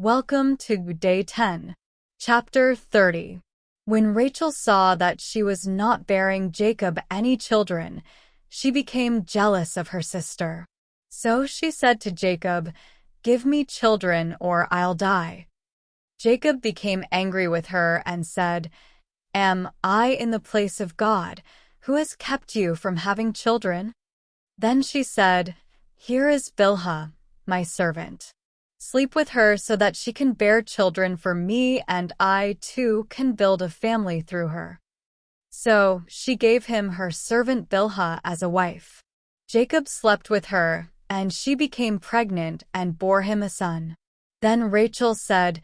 Welcome to Day 10, Chapter 30. When Rachel saw that she was not bearing Jacob any children, she became jealous of her sister. So she said to Jacob, "Give me children or I'll die." Jacob became angry with her and said, "Am I in the place of God, who has kept you from having children?" Then she said, "Here is Bilhah, my servant. Sleep with her so that she can bear children for me and I too can build a family through her." So she gave him her servant Bilhah as a wife. Jacob slept with her, and she became pregnant and bore him a son. Then Rachel said,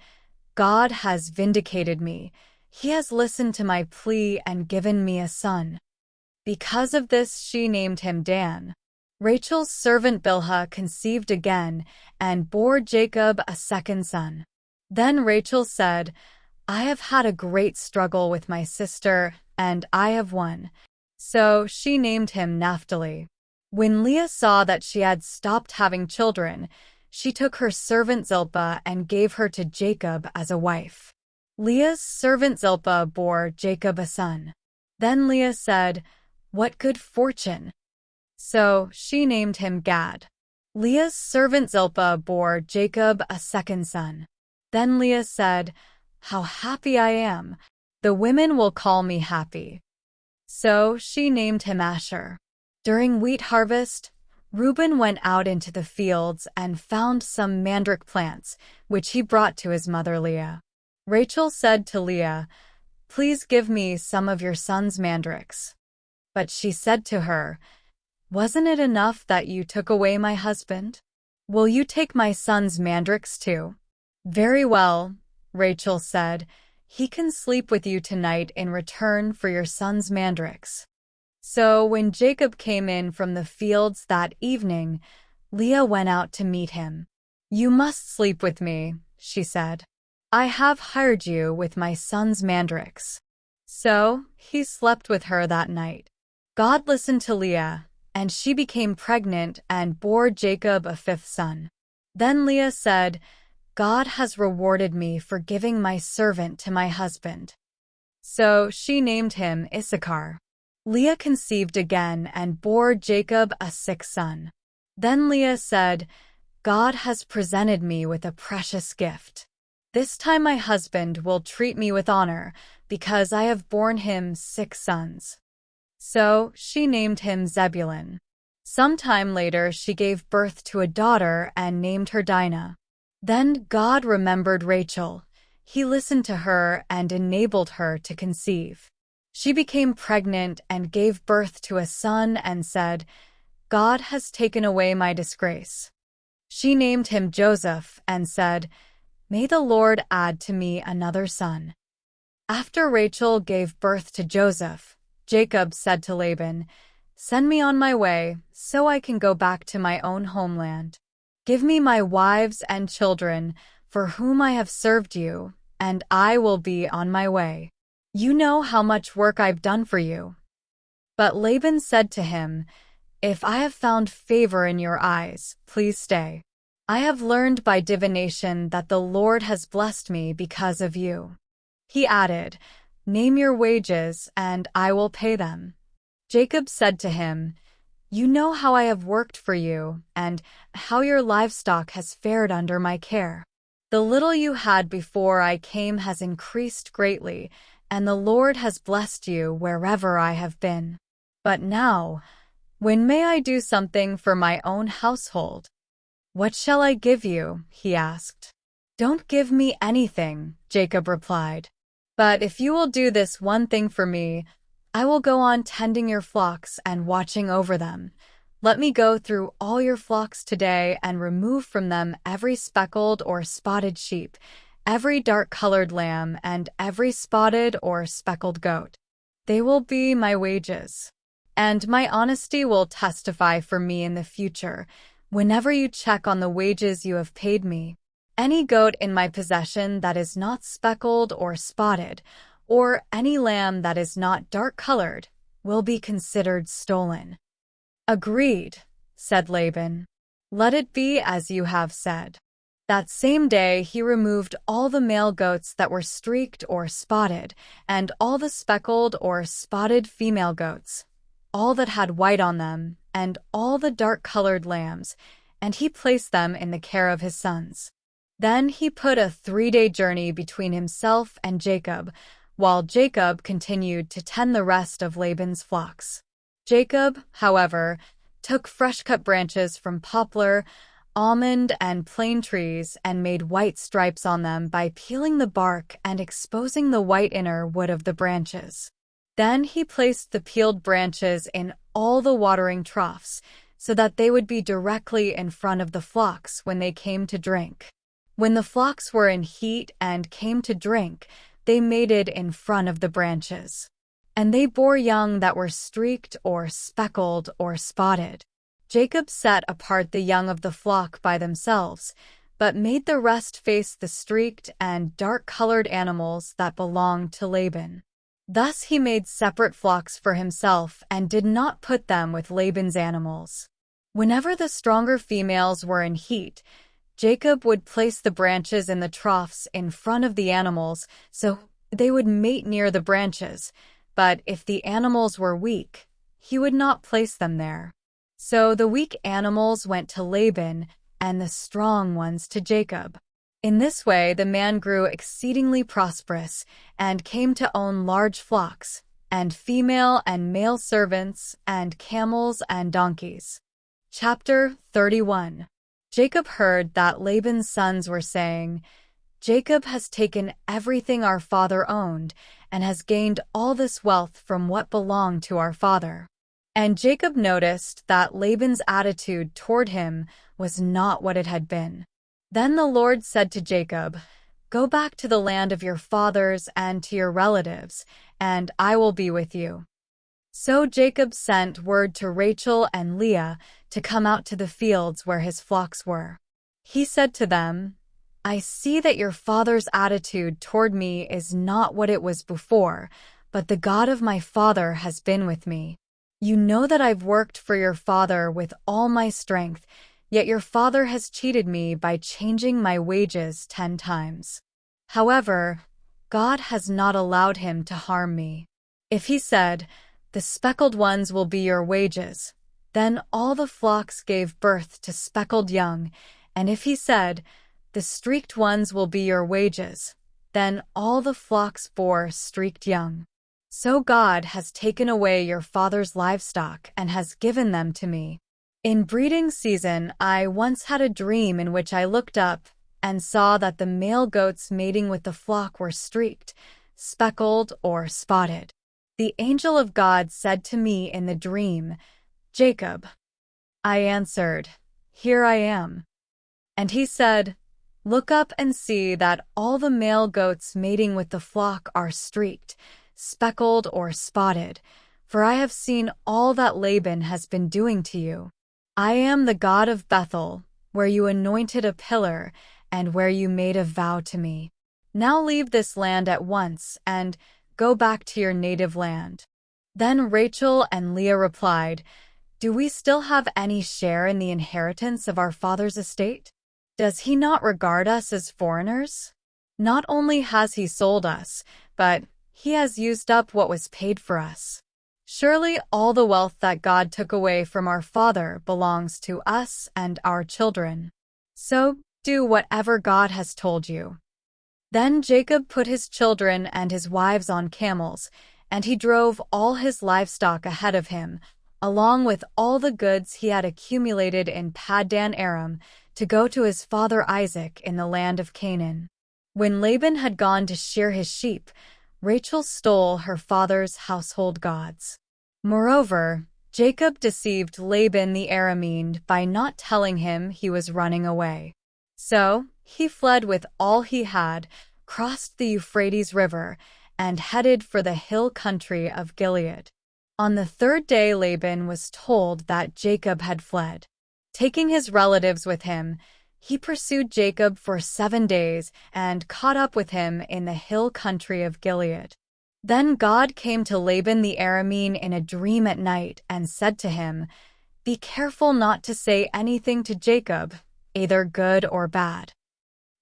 "God has vindicated me. He has listened to my plea and given me a son." Because of this she named him Dan. Rachel's servant Bilhah conceived again and bore Jacob a second son. Then Rachel said, "I have had a great struggle with my sister, and I have won." So she named him Naphtali. When Leah saw that she had stopped having children, she took her servant Zilpah and gave her to Jacob as a wife. Leah's servant Zilpah bore Jacob a son. Then Leah said, "What good fortune!" So she named him Gad. Leah's servant Zilpah bore Jacob a second son. Then Leah said, "How happy I am! The women will call me happy." So she named him Asher. During wheat harvest, Reuben went out into the fields and found some mandrake plants, which he brought to his mother Leah. Rachel said to Leah, "Please give me some of your son's mandrakes." But she said to her, "Wasn't it enough that you took away my husband? Will you take my son's mandrakes too?" "Very well," Rachel said. "He can sleep with you tonight in return for your son's mandrakes." So when Jacob came in from the fields that evening, Leah went out to meet him. "You must sleep with me," she said. "I have hired you with my son's mandrakes." So he slept with her that night. God listened to Leah, and she became pregnant and bore Jacob a fifth son. Then Leah said, "God has rewarded me for giving my servant to my husband." So she named him Issachar. Leah conceived again and bore Jacob a sixth son. Then Leah said, "God has presented me with a precious gift. This time my husband will treat me with honor, because I have borne him 6 sons." So she named him Zebulun. Some time later she gave birth to a daughter and named her Dinah. Then God remembered Rachel. He listened to her and enabled her to conceive. She became pregnant and gave birth to a son and said, "God has taken away my disgrace." She named him Joseph and said, "May the Lord add to me another son." After Rachel gave birth to Joseph, Jacob said to Laban, "Send me on my way, so I can go back to my own homeland. Give me my wives and children, for whom I have served you, and I will be on my way. You know how much work I've done for you." But Laban said to him, "If I have found favor in your eyes, please stay. I have learned by divination that the Lord has blessed me because of you." He added, "Name your wages, and I will pay them." Jacob said to him, "You know how I have worked for you, and how your livestock has fared under my care. The little you had before I came has increased greatly, and the Lord has blessed you wherever I have been. But now, when may I do something for my own household?" "What shall I give you?" he asked. "Don't give me anything," Jacob replied. "But if you will do this one thing for me, I will go on tending your flocks and watching over them. Let me go through all your flocks today and remove from them every speckled or spotted sheep, every dark-colored lamb, and every spotted or speckled goat. They will be my wages. And my honesty will testify for me in the future, whenever you check on the wages you have paid me. Any goat in my possession that is not speckled or spotted, or any lamb that is not dark-colored, will be considered stolen." "Agreed," said Laban. "Let it be as you have said." That same day he removed all the male goats that were streaked or spotted, and all the speckled or spotted female goats, all that had white on them, and all the dark-colored lambs, and he placed them in the care of his sons. Then he put a 3-day journey between himself and Jacob, while Jacob continued to tend the rest of Laban's flocks. Jacob, however, took fresh-cut branches from poplar, almond, and plane trees and made white stripes on them by peeling the bark and exposing the white inner wood of the branches. Then he placed the peeled branches in all the watering troughs so that they would be directly in front of the flocks when they came to drink. When the flocks were in heat and came to drink, they mated in front of the branches. And they bore young that were streaked or speckled or spotted. Jacob set apart the young of the flock by themselves, but made the rest face the streaked and dark-colored animals that belonged to Laban. Thus he made separate flocks for himself and did not put them with Laban's animals. Whenever the stronger females were in heat, Jacob would place the branches in the troughs in front of the animals so they would mate near the branches, but if the animals were weak, he would not place them there. So the weak animals went to Laban and the strong ones to Jacob. In this way the man grew exceedingly prosperous and came to own large flocks, and female and male servants, and camels and donkeys. Chapter 31. Jacob heard that Laban's sons were saying, "Jacob has taken everything our father owned and has gained all this wealth from what belonged to our father." And Jacob noticed that Laban's attitude toward him was not what it had been. Then the Lord said to Jacob, "Go back to the land of your fathers and to your relatives, and I will be with you." So Jacob sent word to Rachel and Leah to come out to the fields where his flocks were. He said to them, "I see that your father's attitude toward me is not what it was before, but the God of my father has been with me. You know that I've worked for your father with all my strength, yet your father has cheated me by changing my wages 10 times. However, God has not allowed him to harm me. If he said, 'The speckled ones will be your wages,' then all the flocks gave birth to speckled young, and if he said, 'The streaked ones will be your wages,' then all the flocks bore streaked young. So God has taken away your father's livestock and has given them to me. In breeding season, I once had a dream in which I looked up and saw that the male goats mating with the flock were streaked, speckled, or spotted. The angel of God said to me in the dream, 'Jacob.' I answered, 'Here I am.' And he said, 'Look up and see that all the male goats mating with the flock are streaked, speckled, or spotted, for I have seen all that Laban has been doing to you. I am the God of Bethel, where you anointed a pillar and where you made a vow to me. Now leave this land at once and go back to your native land.' Then Rachel and Leah replied, 'Do we still have any share in the inheritance of our father's estate? Does he not regard us as foreigners? Not only has he sold us, but he has used up what was paid for us. Surely all the wealth that God took away from our father belongs to us and our children. So do whatever God has told you.' Then Jacob put his children and his wives on camels, and he drove all his livestock ahead of him, along with all the goods he had accumulated in Paddan Aram, to go to his father Isaac in the land of Canaan. When Laban had gone to shear his sheep, Rachel stole her father's household gods. Moreover, Jacob deceived Laban the Aramean by not telling him he was running away. So he fled with all he had, crossed the Euphrates River, and headed for the hill country of Gilead. On the 3rd day Laban was told that Jacob had fled. Taking his relatives with him, he pursued Jacob for 7 days and caught up with him in the hill country of Gilead. Then God came to Laban the Aramean in a dream at night and said to him, 'Be careful not to say anything to Jacob, either good or bad.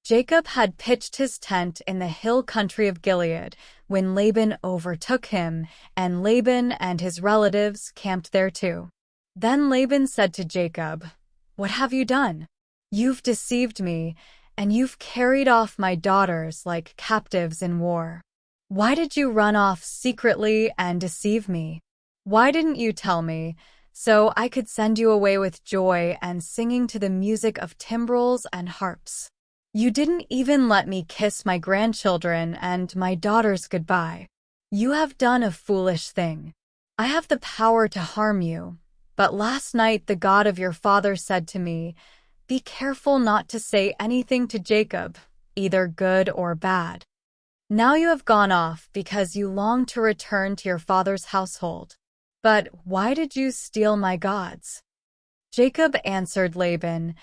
Jacob had pitched his tent in the hill country of Gilead when Laban overtook him, and Laban and his relatives camped there too. Then Laban said to Jacob, "What have you done? You've deceived me, and you've carried off my daughters like captives in war. Why did you run off secretly and deceive me? Why didn't you tell me, so I could send you away with joy and singing to the music of timbrels and harps? You didn't even let me kiss my grandchildren and my daughters goodbye. You have done a foolish thing. I have the power to harm you, but last night the God of your father said to me, 'Be careful not to say anything to Jacob, either good or bad.' Now you have gone off because you long to return to your father's household. But why did you steal my gods?" Jacob answered Laban,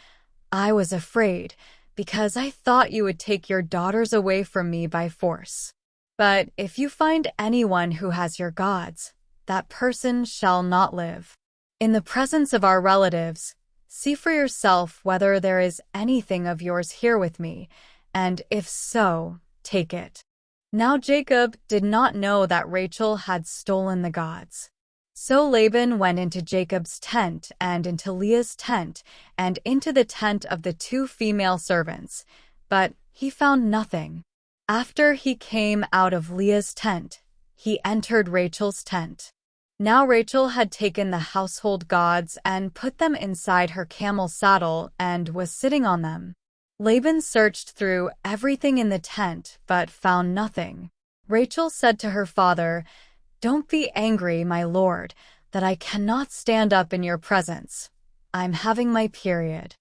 "I was afraid, because I thought you would take your daughters away from me by force. But if you find anyone who has your gods, that person shall not live. In the presence of our relatives, see for yourself whether there is anything of yours here with me, and if so, take it." Now Jacob did not know that Rachel had stolen the gods. So Laban went into Jacob's tent and into Leah's tent and into the tent of the 2 female servants, but he found nothing. After he came out of Leah's tent, he entered Rachel's tent. Now Rachel had taken the household gods and put them inside her camel's saddle and was sitting on them. Laban searched through everything in the tent but found nothing. Rachel said to her father, "Don't be angry, my lord, that I cannot stand up in your presence. I'm having my period."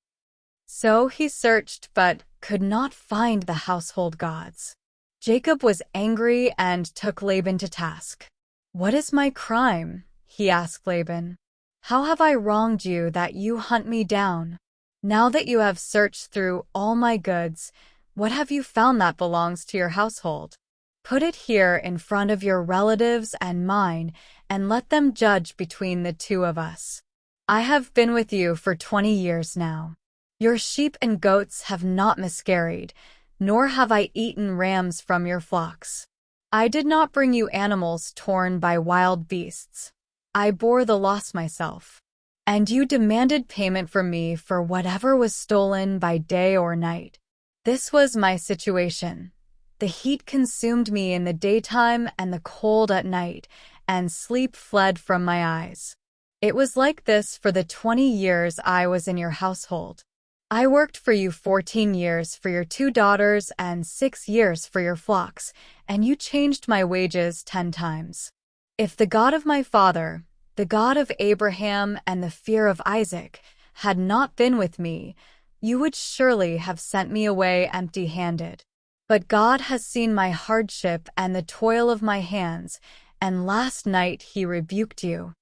So he searched but could not find the household gods. Jacob was angry and took Laban to task. "What is my crime?" he asked Laban. "How have I wronged you that you hunt me down? Now that you have searched through all my goods, what have you found that belongs to your household? Put it here in front of your relatives and mine, and let them judge between the 2 of us. I have been with you for 20 years now. Your sheep and goats have not miscarried, nor have I eaten rams from your flocks. I did not bring you animals torn by wild beasts. I bore the loss myself. And you demanded payment from me for whatever was stolen by day or night. This was my situation. The heat consumed me in the daytime and the cold at night, and sleep fled from my eyes. It was like this for the 20 years I was in your household. I worked for you 14 years for your 2 daughters and 6 years for your flocks, and you changed my wages 10 times. If the God of my father, the God of Abraham and the fear of Isaac, had not been with me, you would surely have sent me away empty-handed. But God has seen my hardship and the toil of my hands, and last night he rebuked you."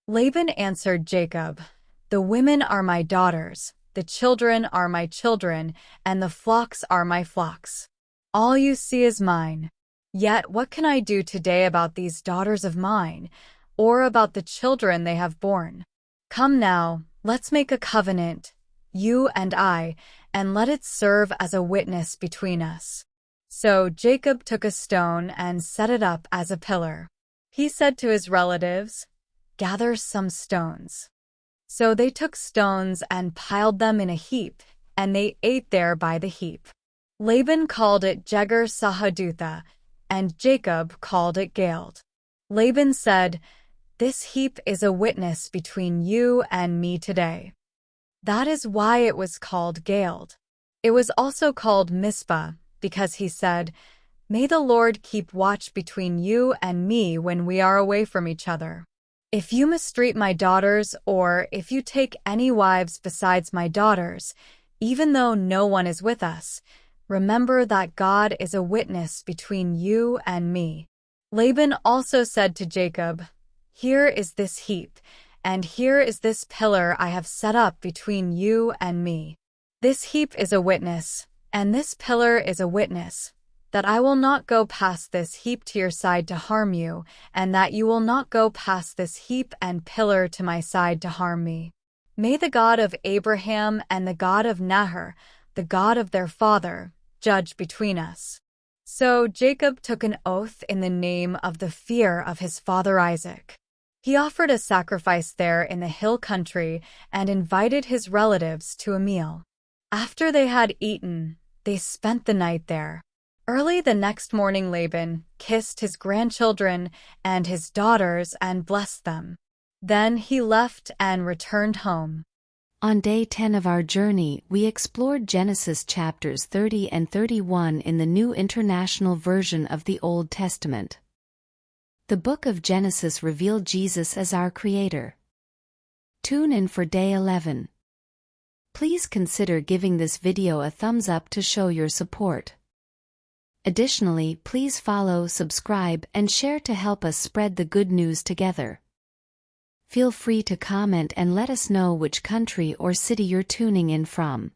Laban answered Jacob, "The women are my daughters, the children are my children, and the flocks are my flocks. All you see is mine. Yet what can I do today about these daughters of mine, or about the children they have borne? Come now, let's make a covenant, you and I, and let it serve as a witness between us." So Jacob took a stone and set it up as a pillar. He said to his relatives, "Gather some stones." So they took stones and piled them in a heap, and they ate there by the heap. Laban called it Jegar-Sahadutha, and Jacob called it Galeed. Laban said, "This heap is a witness between you and me today." That is why it was called Galeed. It was also called Mizpah, because he said, "May the Lord keep watch between you and me when we are away from each other. If you mistreat my daughters, or if you take any wives besides my daughters, even though no one is with us, remember that God is a witness between you and me." Laban also said to Jacob, "Here is this heap, and here is this pillar I have set up between you and me. This heap is a witness, and this pillar is a witness, that I will not go past this heap to your side to harm you, and that you will not go past this heap and pillar to my side to harm me. May the God of Abraham and the God of Nahor, the God of their father, judge between us." So Jacob took an oath in the name of the fear of his father Isaac. He offered a sacrifice there in the hill country and invited his relatives to a meal. After they had eaten, they spent the night there. Early the next morning, Laban kissed his grandchildren and his daughters and blessed them. Then he left and returned home. On day 10 of our journey, we explored Genesis chapters 30 and 31 in the New International Version of the Old Testament. The book of Genesis revealed Jesus as our Creator. Tune in for day 11. Please consider giving this video a thumbs up to show your support. Additionally, please follow, subscribe, and share to help us spread the good news together. Feel free to comment and let us know which country or city you're tuning in from.